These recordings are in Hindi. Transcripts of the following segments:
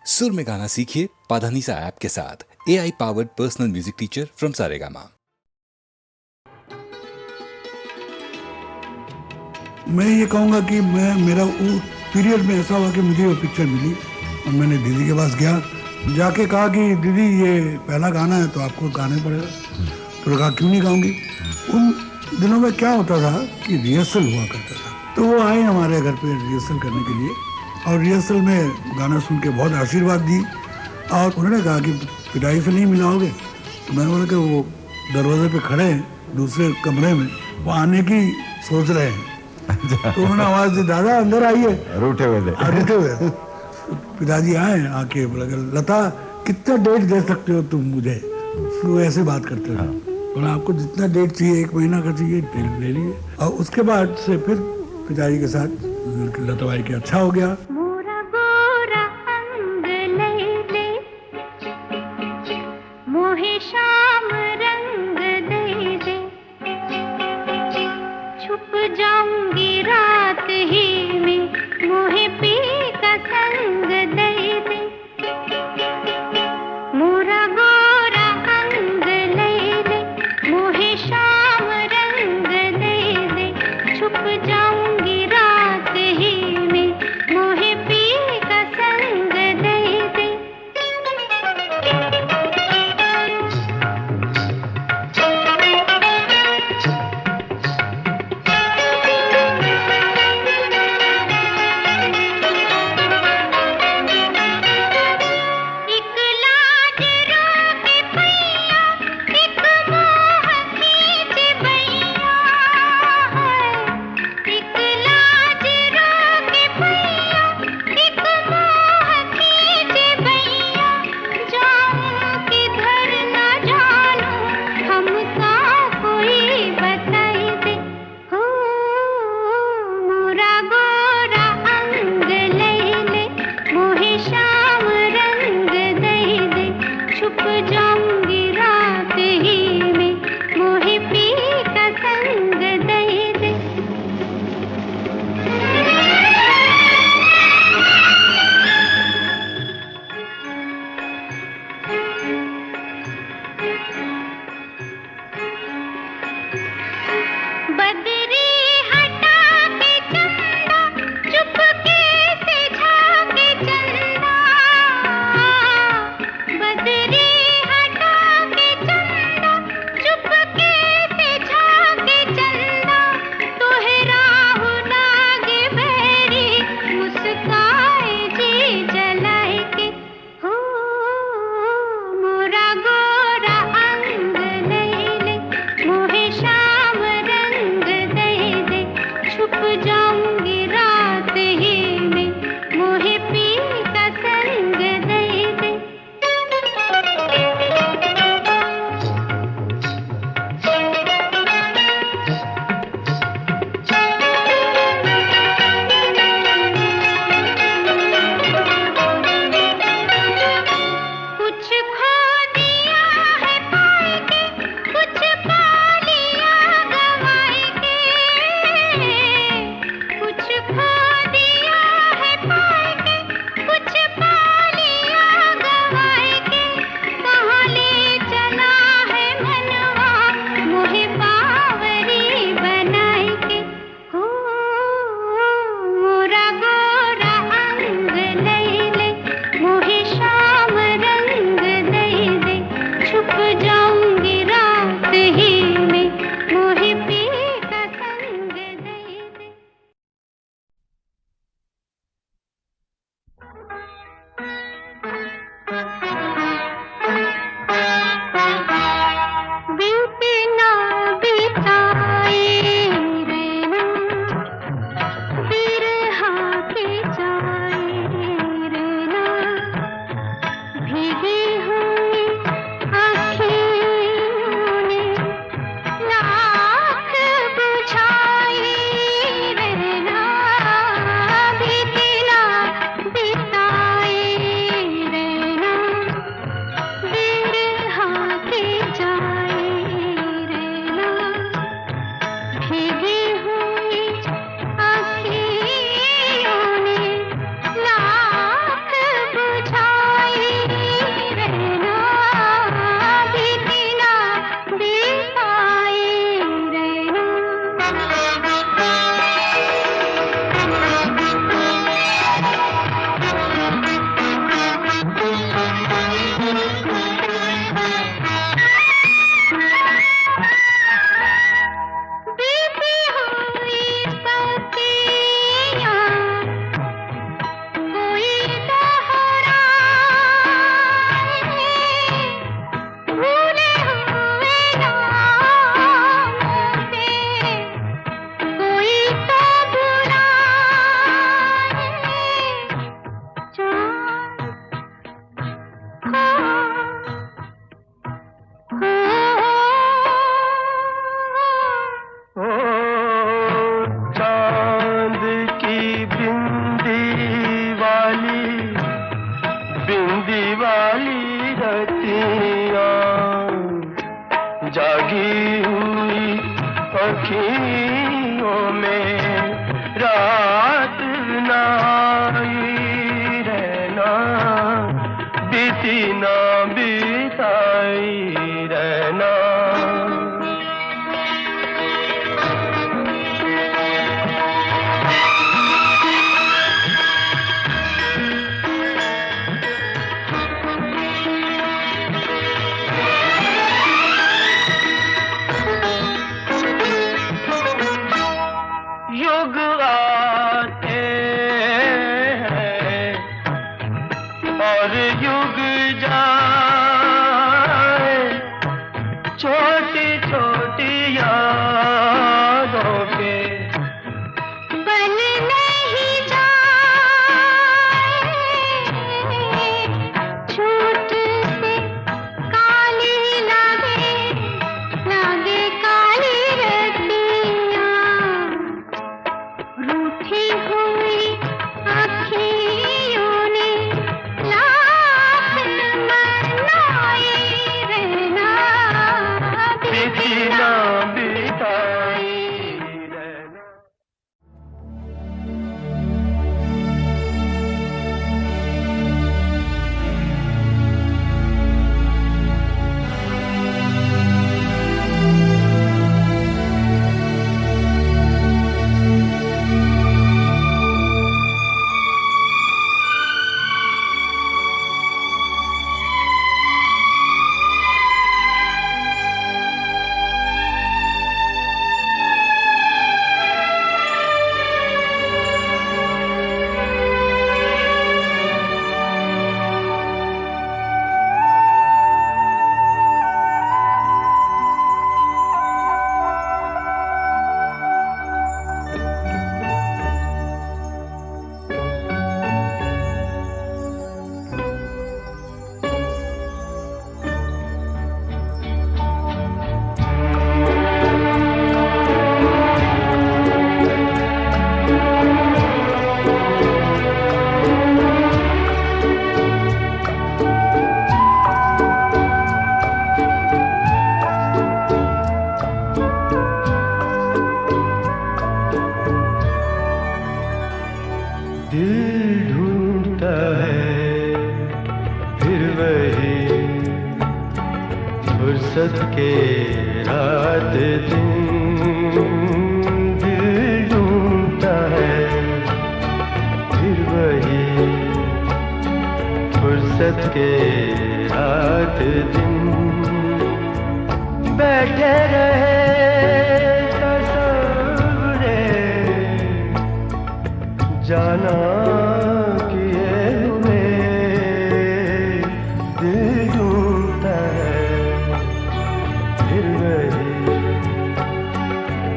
सुर में गाना सीखिए पाधानीसा ऐप के साथ। AI powered personal music teacher from Saregama. मैं ये कहूँगा कि मेरा वो पीरियड में ऐसा हुआ कि मुझे वो पिक्चर मिली और मैंने दीदी के पास गया, जाके कहा कि दीदी ये पहला गाना है तो आपको गाने पड़ेगा। तो कहा क्यों नहीं गाऊंगी। उन दिनों में क्या होता था कि रिहर्सल हुआ करता था, तो वो आए हमारे घर पे रिहर्सल करने के लिए और रिहर्सल में गाना सुन के बहुत आशीर्वाद दी और उन्होंने कहा कि पिटाई से नहीं मिलाओगे। तो मैंने बोला कि वो दरवाजे पे खड़े हैं दूसरे कमरे में, वो आने की सोच रहे हैं। तो उन्होंने आवाज दी, दादा अंदर आइए। रूठे हुए थे। रूठे हुए। पिताजी आए, आके बोला लता कितना डेट दे सकते हो तुम मुझे। तो ऐसे बात करते हो। बोला आपको जितना डेट चाहिए, 1 महीना का चाहिए ले लीजिए। और उसके बाद से फिर पिताजी के साथ लता भाई के अच्छा हो गया। शाम रंग दे दे, छुप जाऊंगी रात ही में, मोहे पी का संग दे दे, मोरा गोरा अंग ले दे, मोहे शाम रंग दे दे, छुप जाऊंगी रात ही में, मोहे रातियां जागी हुई अखियों में रात ना आई रहना, बीती ना बिताई रहना। युग आते हैं और युग जाए, छोटी छोटी यादों के बन नहीं जाए, छूट से काली लागे, लागे काली रतियां, रूठी हुई अखियों ने लाख मनाए रहना, बीती ना बिताई रहना। दिल ढूंढता है फिर वही फुर्सत के रात दिन, दिल ढूंढता है फिर वही फुर्सत के रात दिन, बैठे रहे तस्वुरे जाना किए हुए, दिल ढूंढता है फिर वही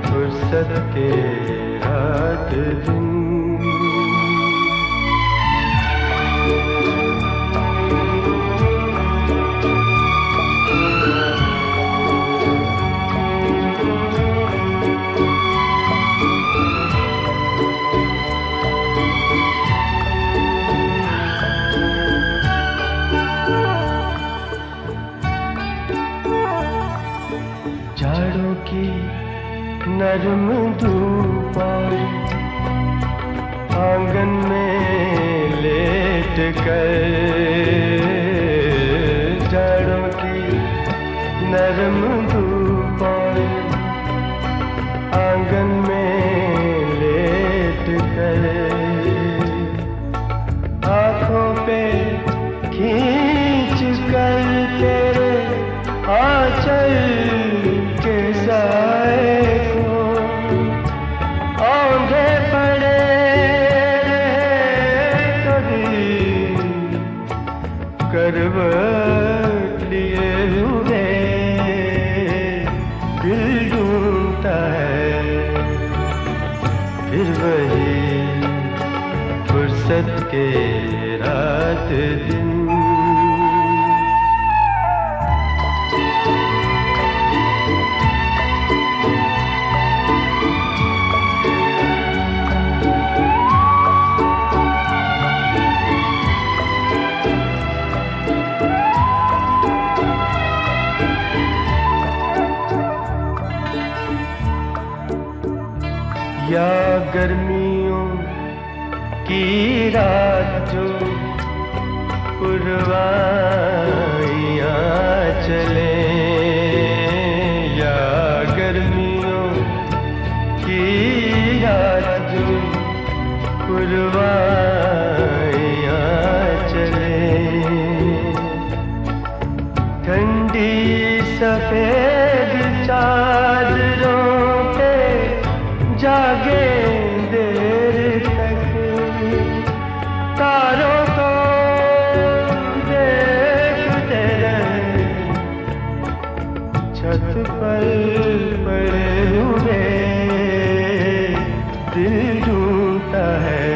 फुर्सत के रात दिन। झाड़ों की नरम धूप आंगन में लेट कर, झाड़ों की नरम धूप आंगन में लेट कर, आँखों पे खींच कर तेरे आंचल के साए को औंधे पड़े रहे कभी करवट लिए हुए, दिल ढूंढता है फिर वही फुर्सत के रात दिन। गर्मियों की रात जो पुरवाइयाँ चले, या गर्मियों की रात जो पुरवाइयाँ चले, ठंडी सफेद चादरों पे जागे देर तक, तारों को देखते रहे, छत पर पड़े हुए दिल ढूंढता है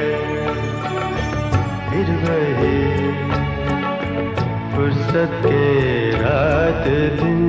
फिर वही फुर्सत के रात दिन।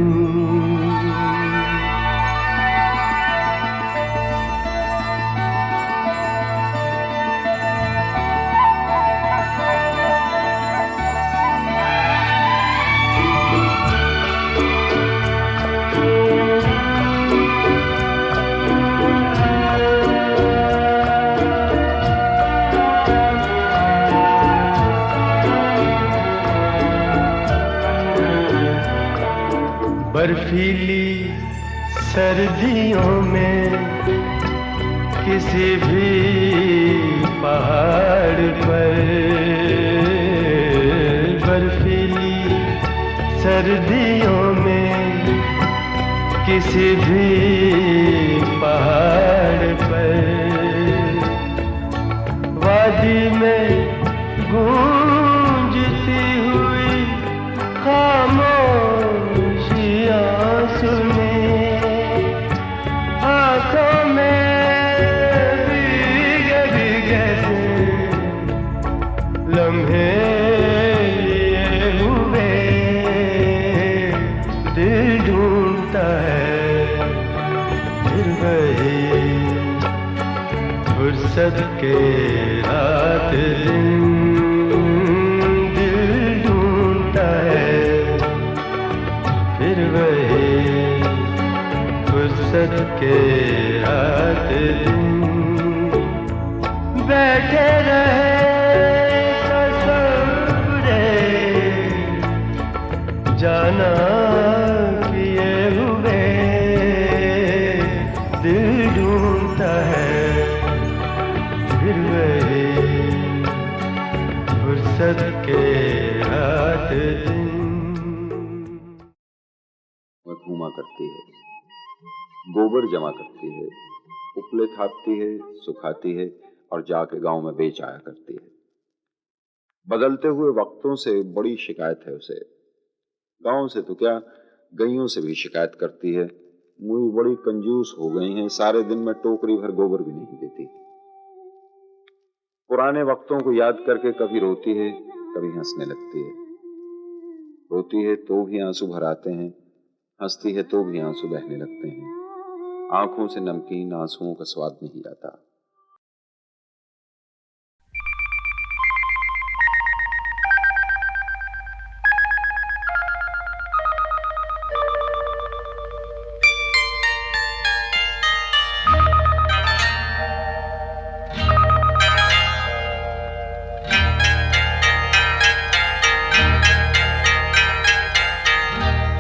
बर्फीली सर्दियों में किसी भी पहाड़ पर, बर्फीली सर्दियों में किसी भी पहाड़ पर, वादी में गूंजती हुई खामोशियाँ सुने, आँखों में भीगे भीगे से लम्हे लिए हुए दिल ढूंढता है फिर वही फुर्सत के रात दिन, दिल ढूंढता है फिर वही फुर्सत के रात दिन। बैठे रहे तसव्वुरे जाना किए हुए दिल ढूंढता है फिर वही फुर्सत के रात दिन। घूमा करती है, गोबर जमा करती है, उपले थापती है, सुखाती है और जाके गांव में बेच आया करती है। बदलते हुए वक्तों से बड़ी शिकायत है उसे, गांव से तो क्या गईयों से भी शिकायत करती है। मुई बड़ी कंजूस हो गई हैं, सारे दिन में टोकरी भर गोबर भी नहीं देती। पुराने वक्तों को याद करके कभी रोती है, कभी हंसने लगती है। रोती है तो भी आंसू भर आते हैं, हंसती है तो भी आंसू बहने लगते हैं। आंखों से नमकीन आंसुओं का स्वाद नहीं आता।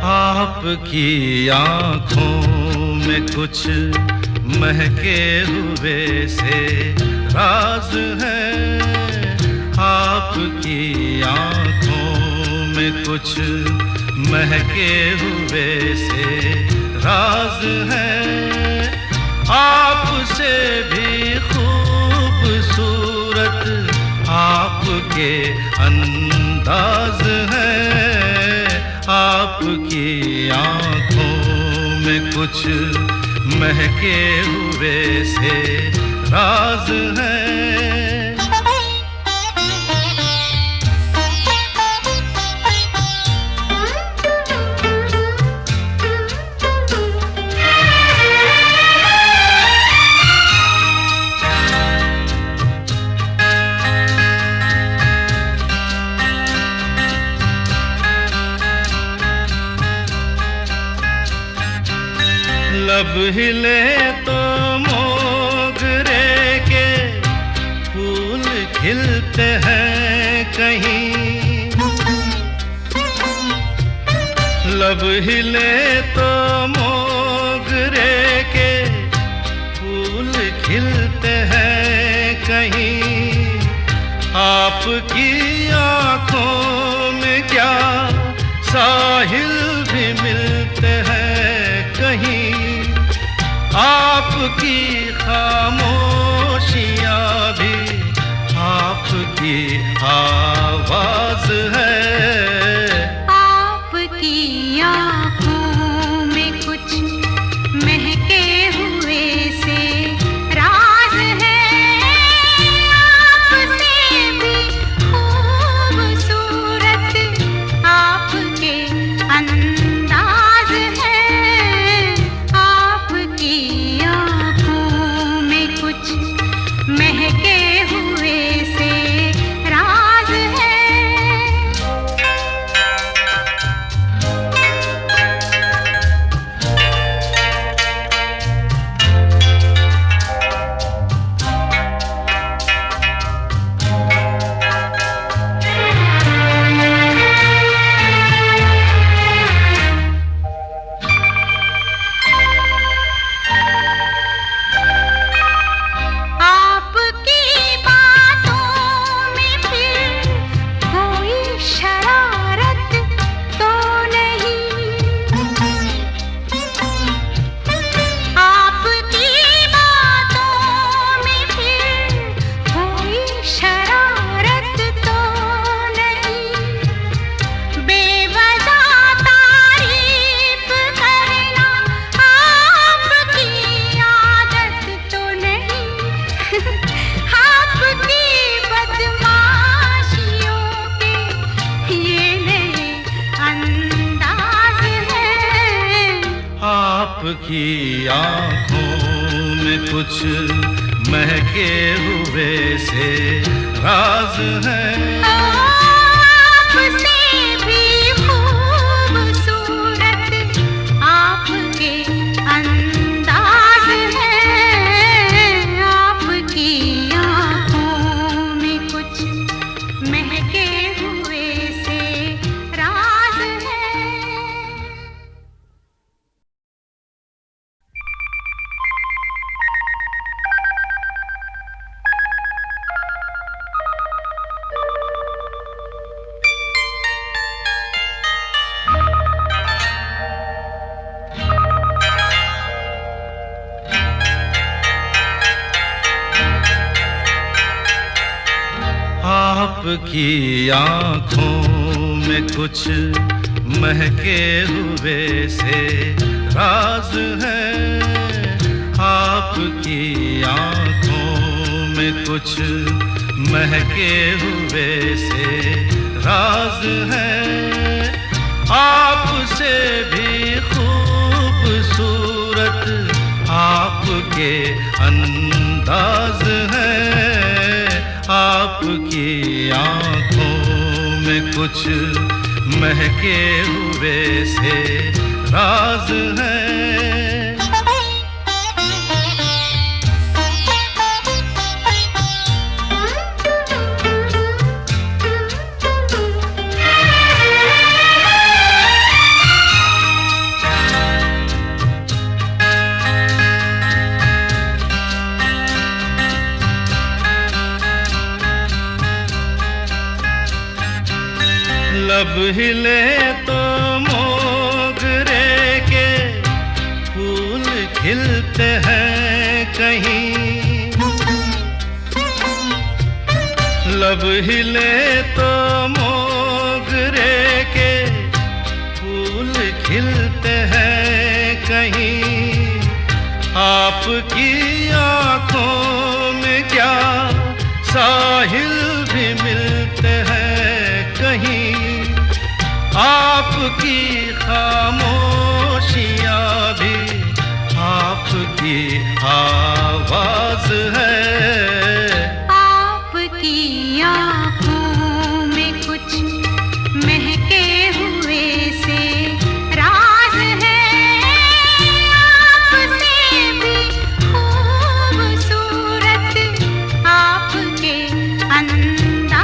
आपकी आँखों में कुछ महके हुए से राज है, आपकी आँखों में कुछ महके हुए से राज है, आपसे भी खूबसूरत आपके अंदाज है, आपकी आँखों में कुछ महके हुए से राज है। लब हिले तो मोगरे खिलते हैं कहीं, लब हिले तो मोगरे के फूल खिलते हैं कहीं। आपकी आंखों में क्या साहिल भी मिलते हैं कहीं, आपकी खामोशियाँ भी आपकी आवाज है। आपकी आँखों में कुछ महके हुए से राज है, आपसे भी खूबसूरत आपके अंदाज है। आपकी आँखों में कुछ महके हुए से राज है। आपकी बातों में फिर कोई शरारत तो नहीं, आपकी बातों में फिर कोई शरारत तो नहीं। बेवजह तारीफ करना आपकी आदत तो नहीं, आपकी बदमाशियों के ये नए अंदाज हैं। आपकी आंखों में कुछ महके हुए से राज है। आपसे भी खूबसूरत आपके अंदाज है। आपकी आँखों में कुछ महके हुए से राज है। आपकी आंखों में कुछ महके हुए से राज है। आपकी आंखों में कुछ महके हुए से राज है। आपसे भी खूबसूरत आपके अंदाज है। आपकी आंखों में कुछ महके हुए से राज है। लब हिले तो मोगरे के फूल खिलते हैं कहीं, लब हिले तो मोगरे के फूल खिलते हैं कहीं। आपकी आंखों में क्या साहिल भी मिलते हैं कहीं, आपकी खामोशियाँ भी आपकी आवाज है। आपकी आँखों में कुछ महके हुए से राज है। आपसे भी खूबसूरत आपके अंदाज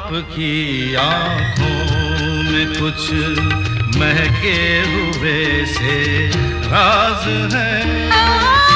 आपकी आंखों में कुछ महके हुए से राज है।